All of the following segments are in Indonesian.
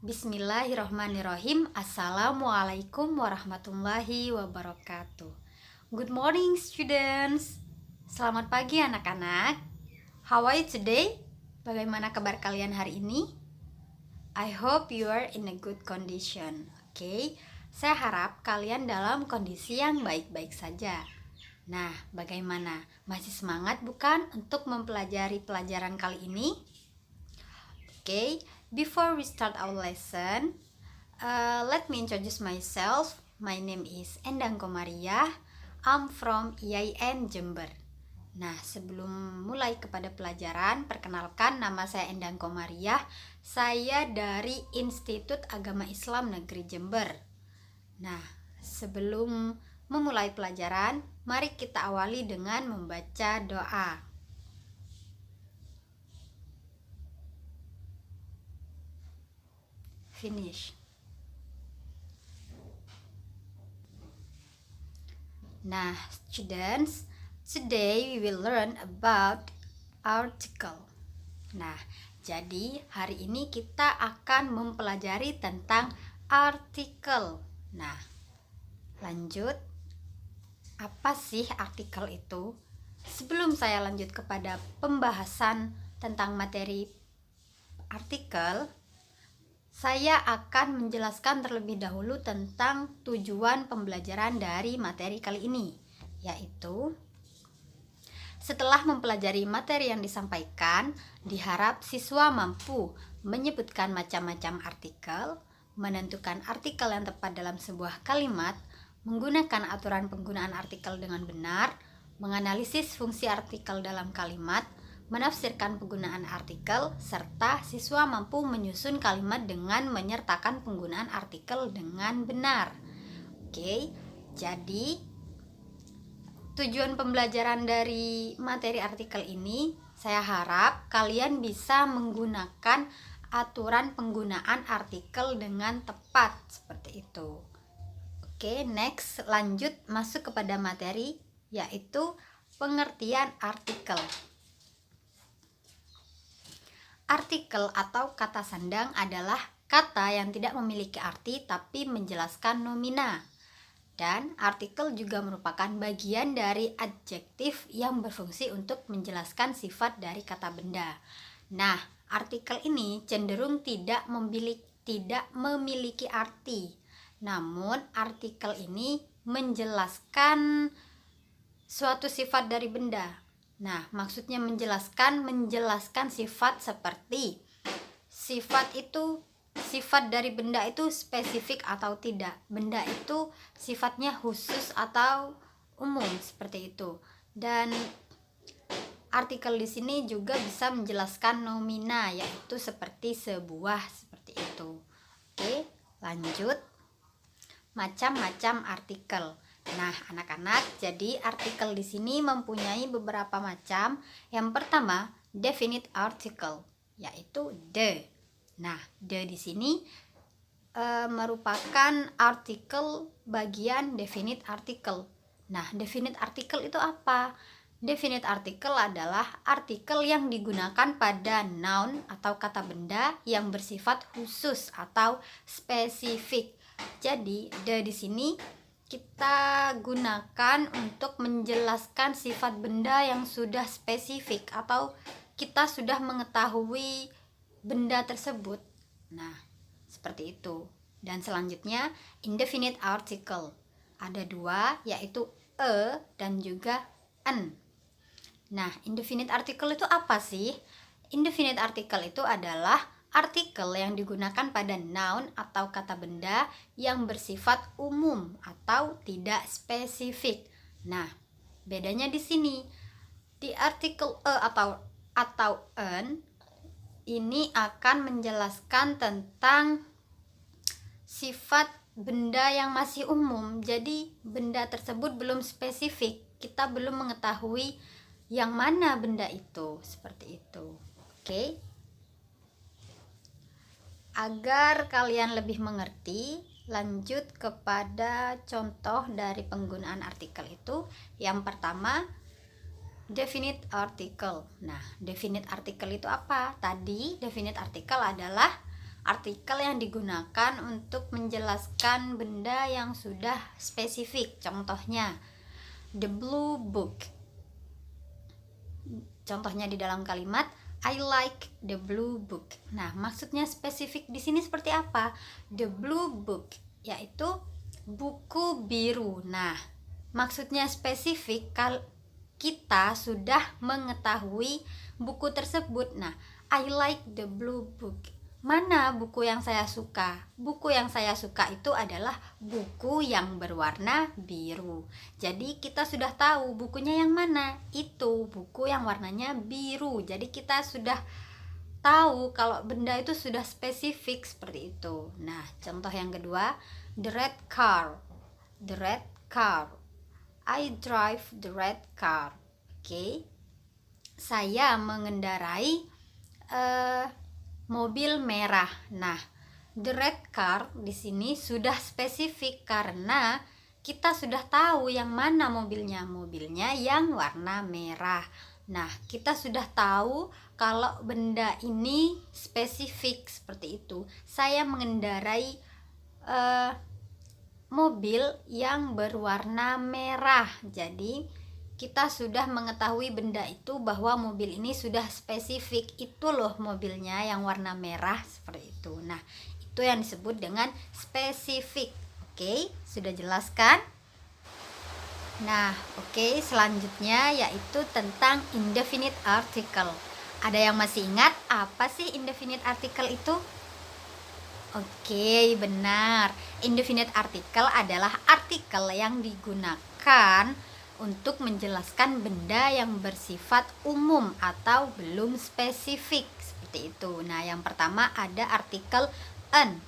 Bismillahirrahmanirrahim. Assalamualaikum warahmatullahi wabarakatuh. Good morning students. Selamat pagi anak-anak. How are you today? Bagaimana kabar kalian hari ini? I hope you are in a good condition. Oke, saya harap kalian dalam kondisi yang baik-baik saja. Nah, bagaimana? Masih semangat bukan untuk mempelajari pelajaran kali ini? Oke, before we start our lesson, let me introduce myself. My name is Endang Komariah. I'm from IAIN Jember. Nah, sebelum mulai kepada pelajaran, perkenalkan nama saya Endang Komariah. Saya dari Institut Agama Islam Negeri Jember. Nah, sebelum memulai pelajaran, mari kita awali dengan membaca doa. Finish. Nah, students, today we will learn about article. Nah, jadi hari ini kita akan mempelajari tentang artikel. Nah, lanjut. Apa sih artikel itu? Sebelum saya lanjut kepada pembahasan tentang materi artikel, saya akan menjelaskan terlebih dahulu tentang tujuan pembelajaran dari materi kali ini, yaitu setelah mempelajari materi yang disampaikan, diharap siswa mampu menyebutkan macam-macam artikel, menentukan artikel yang tepat dalam sebuah kalimat, menggunakan aturan penggunaan artikel dengan benar, menganalisis fungsi artikel dalam kalimat, menafsirkan penggunaan artikel, serta siswa mampu menyusun kalimat dengan menyertakan penggunaan artikel dengan benar. Oke, jadi tujuan pembelajaran dari materi artikel ini, saya harap kalian bisa menggunakan aturan penggunaan artikel dengan tepat, seperti itu. Oke, next, lanjut masuk kepada materi, yaitu pengertian artikel. Artikel atau kata sandang adalah kata yang tidak memiliki arti tapi menjelaskan nomina. Dan artikel juga merupakan bagian dari adjektif yang berfungsi untuk menjelaskan sifat dari kata benda. Nah, artikel ini cenderung tidak memiliki arti. Namun, artikel ini menjelaskan suatu sifat dari benda. Nah, maksudnya menjelaskan sifat seperti sifat dari benda itu spesifik atau tidak. Benda itu sifatnya khusus atau umum, seperti itu. Dan artikel di sini juga bisa menjelaskan nomina, yaitu seperti sebuah, seperti itu. Oke, lanjut. Macam-macam artikel. Nah, anak-anak, jadi artikel di sini mempunyai beberapa macam. Yang pertama, definite article, yaitu the. Nah, the di sini merupakan artikel bagian definite article. Nah, definite article itu apa? Definite article adalah artikel yang digunakan pada noun atau kata benda yang bersifat khusus atau spesifik. Jadi, the di sini kita gunakan untuk menjelaskan sifat benda yang sudah spesifik atau kita sudah mengetahui benda tersebut. Nah, seperti itu. Dan selanjutnya indefinite article. Ada dua, yaitu a dan juga an. Nah, indefinite article itu apa sih? Indefinite article itu adalah artikel yang digunakan pada noun atau kata benda yang bersifat umum atau tidak spesifik. Nah, bedanya di sini. Di artikel a atau an ini akan menjelaskan tentang sifat benda yang masih umum. Jadi, benda tersebut belum spesifik. Kita belum mengetahui yang mana benda itu, seperti itu. Oke. Agar kalian lebih mengerti, lanjut kepada contoh dari penggunaan artikel itu. Yang pertama, definite article. Nah, definite article itu apa? Tadi definite article adalah artikel yang digunakan untuk menjelaskan benda yang sudah spesifik. Contohnya, the blue book. Contohnya di dalam kalimat I like the blue book. Nah, maksudnya spesifik di sini seperti apa? The blue book yaitu buku biru. Nah, maksudnya spesifik kita sudah mengetahui buku tersebut. Nah, I like the blue book. Mana buku yang saya suka? Buku yang saya suka itu adalah buku yang berwarna biru. Jadi kita sudah tahu bukunya yang mana. Itu buku yang warnanya biru. Jadi kita sudah tahu kalau benda itu sudah spesifik seperti itu. Nah, contoh yang kedua, the red car. The red car. I drive the red car. Oke. Saya mengendarai mobil merah. Nah, the red car di sini sudah spesifik karena kita sudah tahu yang mana mobilnya. Mobilnya yang warna merah. Nah, kita sudah tahu kalau benda ini spesifik seperti itu. Saya mengendarai mobil yang berwarna merah. Jadi kita sudah mengetahui benda itu bahwa mobil ini sudah spesifik. Itu loh mobilnya yang warna merah seperti itu. Nah, itu yang disebut dengan spesifik. Oke, sudah jelas kan? Nah, oke, selanjutnya yaitu tentang indefinite article. Ada yang masih ingat apa sih indefinite article itu? Oke, benar. Indefinite article adalah artikel yang digunakan untuk menjelaskan benda yang bersifat umum atau belum spesifik seperti itu. Nah, yang pertama ada artikel an.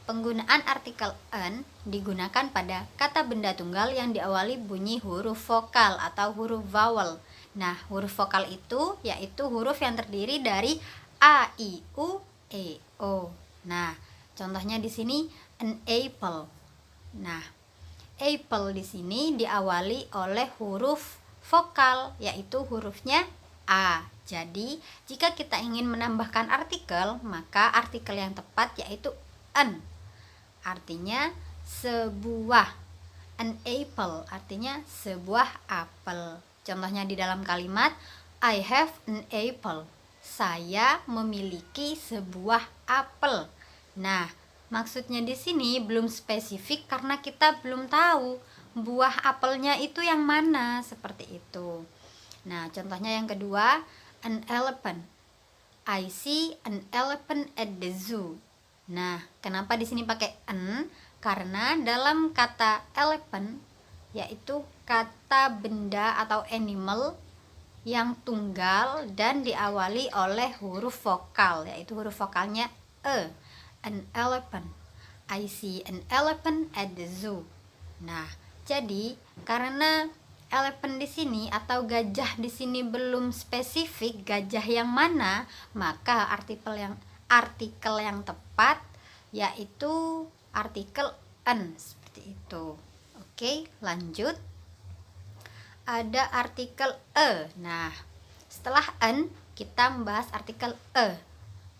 Penggunaan artikel an digunakan pada kata benda tunggal yang diawali bunyi huruf vokal atau huruf vowel. Nah, huruf vokal itu yaitu huruf yang terdiri dari a, i, u, e, o. Nah, contohnya di sini an apple. Nah, apple di sini diawali oleh huruf vokal yaitu hurufnya A. Jadi, jika kita ingin menambahkan artikel, maka artikel yang tepat yaitu an. Artinya sebuah. An apple artinya sebuah apel. Contohnya di dalam kalimat I have an apple. Saya memiliki sebuah apel. Nah, maksudnya di sini belum spesifik karena kita belum tahu buah apelnya itu yang mana seperti itu. Nah, contohnya yang kedua, an elephant. I see an elephant at the zoo. Nah, kenapa di sini pakai an? Karena dalam kata elephant yaitu kata benda atau animal yang tunggal dan diawali oleh huruf vokal yaitu huruf vokalnya e. An elephant. I see an elephant at the zoo. Nah, jadi karena elephant di sini atau gajah di sini belum spesifik gajah yang mana, maka artikel yang tepat yaitu artikel an seperti itu. Oke, lanjut. Ada artikel e. Nah, setelah an kita membahas artikel e.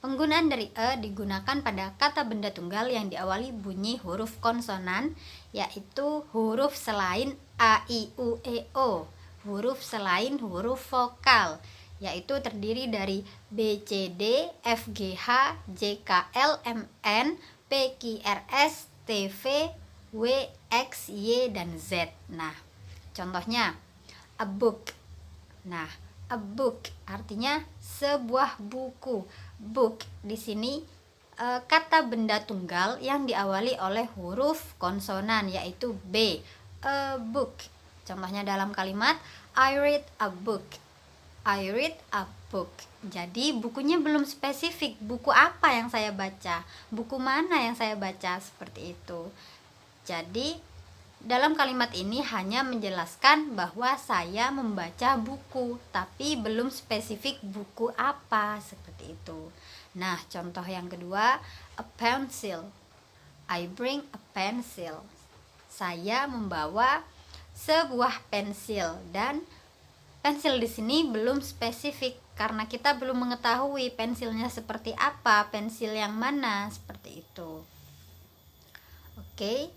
Penggunaan dari e digunakan pada kata benda tunggal yang diawali bunyi huruf konsonan yaitu huruf selain a, i, u, e, o. Huruf selain huruf vokal yaitu terdiri dari b, c, d, f, g, h, j, k, l, m, n, p, q, r, s, t, v, w, x, y, dan z. Nah, contohnya a book. Nah, a book artinya sebuah buku. Book di sini kata benda tunggal yang diawali oleh huruf konsonan yaitu b. A book. Contohnya dalam kalimat I read a book. I read a book. Jadi bukunya belum spesifik. Buku apa yang saya baca? Buku mana yang saya baca? Seperti itu. Jadi dalam kalimat ini hanya menjelaskan bahwa saya membaca buku, tapi belum spesifik buku apa, seperti itu. Nah, contoh yang kedua, a pencil. I bring a pencil. Saya membawa sebuah pensil dan pensil di sini belum spesifik karena kita belum mengetahui pensilnya seperti apa, pensil yang mana, seperti itu. Oke.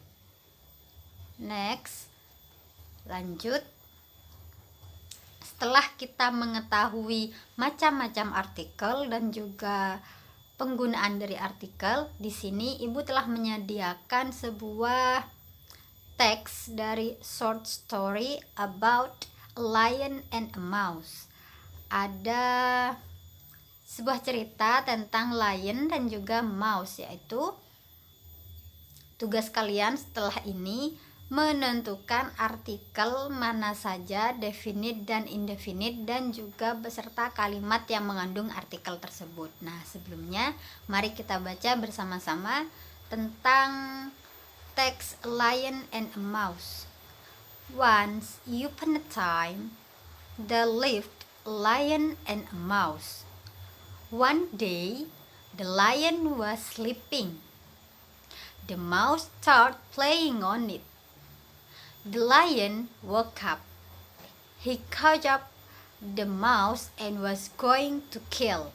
Next. Lanjut. Setelah kita mengetahui macam-macam artikel dan juga penggunaan dari artikel, di sini Ibu telah menyediakan sebuah teks dari short story about a lion and a mouse. Ada sebuah cerita tentang lion dan juga mouse, yaitu tugas kalian setelah ini menentukan artikel mana saja, definite dan indefinite, dan juga beserta kalimat yang mengandung artikel tersebut. Nah, sebelumnya mari kita baca bersama-sama tentang teks A Lion and a Mouse. Once upon a time, there lived a lion and a mouse. One day, the lion was sleeping. The mouse started playing on it. The lion woke up. He caught up the mouse and was going to kill.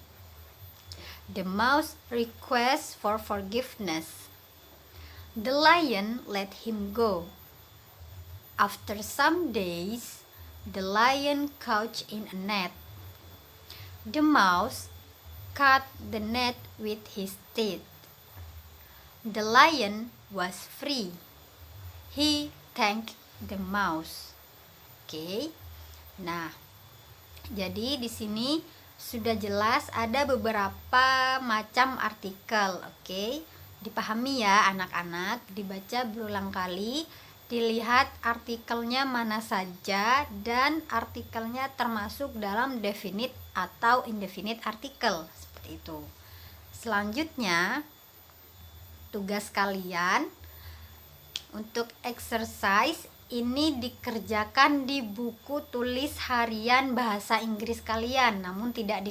The mouse requests for forgiveness. The lion let him go. After some days, the lion caught in a net. The mouse cut the net with his teeth. The lion was free. He thanked the mouse. Oke. Nah, jadi di sini sudah jelas ada beberapa macam artikel. Oke. Dipahami ya anak-anak, dibaca berulang kali, dilihat artikelnya mana saja dan artikelnya termasuk dalam definite atau indefinite artikel, seperti itu. Selanjutnya, tugas kalian untuk exercise ini dikerjakan di buku tulis harian bahasa Inggris kalian, namun tidak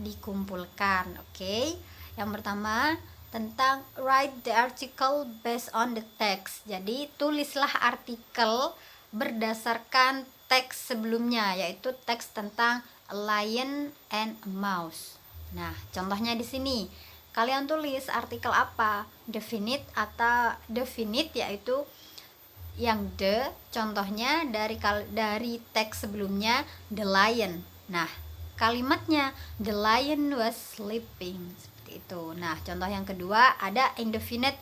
dikumpulkan. Oke. Yang pertama tentang write the article based on the text. Jadi tulislah artikel berdasarkan teks sebelumnya, yaitu teks tentang a lion and a mouse. Nah, contohnya di sini kalian tulis artikel apa? Definite atau definite, yaitu yang the, contohnya dari teks sebelumnya the lion. Nah, kalimatnya the lion was sleeping, seperti itu. Nah, contoh yang kedua ada indefinite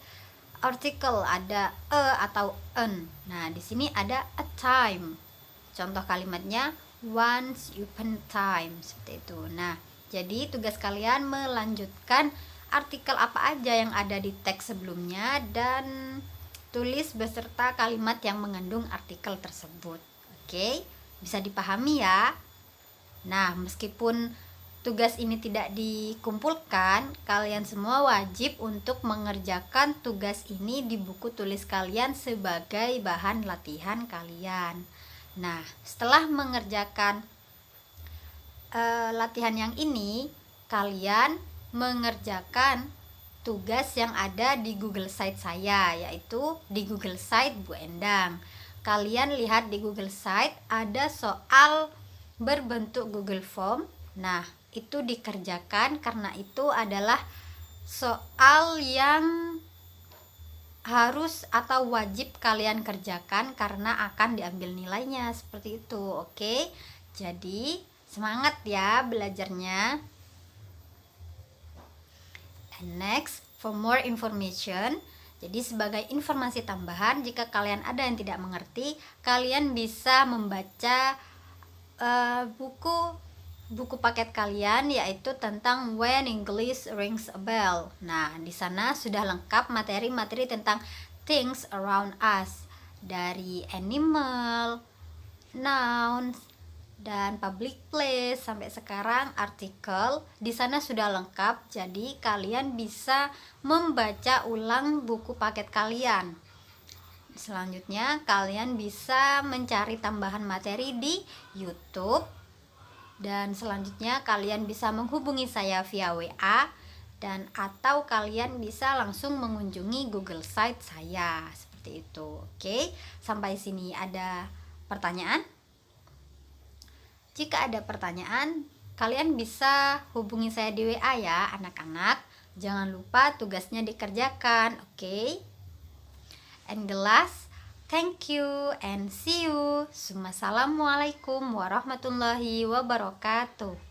article, ada a atau an. Nah, di sini ada a time. Contoh kalimatnya once upon a time, seperti itu. Nah, jadi tugas kalian melanjutkan artikel apa aja yang ada di teks sebelumnya dan tulis beserta kalimat yang mengandung artikel tersebut. Oke, bisa dipahami ya. Nah, meskipun tugas ini tidak dikumpulkan, kalian semua wajib untuk mengerjakan tugas ini di buku tulis kalian sebagai bahan latihan kalian. Nah, setelah mengerjakan latihan yang ini, kalian mengerjakan tugas yang ada di Google Site saya, yaitu di Google Site Bu Endang. Kalian lihat di Google Site ada soal berbentuk Google Form. Nah, itu dikerjakan karena itu adalah soal yang harus atau wajib kalian kerjakan karena akan diambil nilainya, seperti itu. Oke. Jadi, semangat ya belajarnya. And next, for more information, jadi sebagai informasi tambahan, jika kalian ada yang tidak mengerti, kalian bisa membaca buku paket kalian, yaitu tentang When English Rings a Bell. Nah, di sana sudah lengkap materi-materi tentang things around us, dari animal, nouns, dan public place sampai sekarang artikel. Di sana sudah lengkap, jadi kalian bisa membaca ulang buku paket kalian. Selanjutnya kalian bisa mencari tambahan materi di YouTube, dan selanjutnya kalian bisa menghubungi saya via WA, dan atau kalian bisa langsung mengunjungi Google Site saya, seperti itu. Oke, sampai sini ada pertanyaan? Jika ada pertanyaan, kalian bisa hubungi saya di WA ya anak-anak. Jangan lupa tugasnya dikerjakan, oke? And the last, thank you and see you. Assalamualaikum warahmatullahi wabarakatuh.